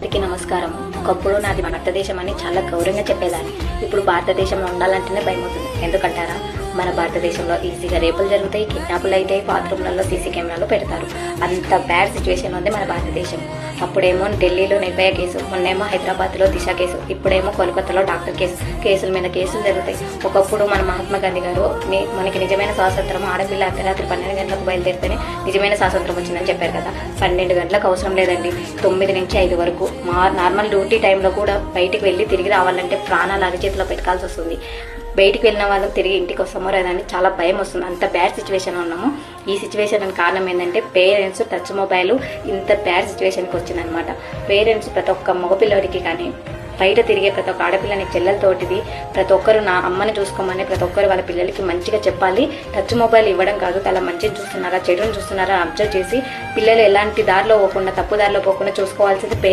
అందరికీ నమస్కారం. ఒకప్పుడు నాది భారతదేశం అని చాలా గౌరవంగా చెప్పేదాన్ని. ఇప్పుడు భారతదేశంలో ఉండాలంటేనే భయం అవుతుంది. ఎందుకంటారా, మన భారతదేశంలో ఈజీగా రేపులు జరుగుతాయి, కిడ్నాపులు అయితే, బాత్రూమ్లలో సీసీ కెమెరాలు పెడతారు. అంత బ్యాడ్ సిచ్యువేషన్ ఉంది మన భారతదేశం. అప్పుడేమో ఢిల్లీలో నిర్భయ కేసు, మొన్నేమో హైదరాబాద్లో దిశ కేసు, ఇప్పుడేమో కోల్కతాలో డాక్టర్ కేసుల మీద కేసులు జరుగుతాయి. ఒకప్పుడు మన మహాత్మా గాంధీ గారు మనకి నిజమైన స్వాతంత్రం ఆడపిల్ల అర్ధరాత్రి 12 గంటలకు బయలుదేరితేనే నిజమైన స్వాతంత్రం వచ్చిందని చెప్పారు కదా. 12 గంటలకు అవసరం లేదండి, 9 నుంచి 5 వరకు నార్మల్ డ్యూటీ టైంలో కూడా బయటికి వెళ్ళి తిరిగి రావాలంటే ప్రాణాలు అరచేతిలో పెట్టాల్సి వస్తుంది. బయటికి వెళ్ళిన వాళ్ళకి తిరిగి ఇంటికి వస్తామో లేదని చాలా భయం వస్తుంది. అంత బ్యాడ్ సిచ్యువేషన్లో ఉన్నాము. ఈ సిచ్యువేషన్ కారణం ఏంటంటే పేరెంట్స్ టచ్ మొబైల్ ఇంత బ్యాడ్ సిచ్యువేషన్కి వచ్చిందనమాట. పేరెంట్స్ ప్రతి ఒక్క మగపిల్లడికి కానీ బయట తిరిగే ప్రతి ఒక్క ఆడపిల్లని చెల్లెలతోటిది ప్రతి ఒక్కరు నా అమ్మని చూసుకోమని ప్రతి ఒక్కరు వాళ్ళ పిల్లలకి మంచిగా చెప్పాలి. టచ్ మొబైల్ ఇవ్వడం కాదు, చాలా మంచిని చూస్తున్నారా చెడుని చూస్తున్నారా అబ్జర్వ్ చేసి పిల్లలు ఎలాంటి దారిలో పోకుండా తప్పు దారిలో పోకుండా చూసుకోవాల్సింది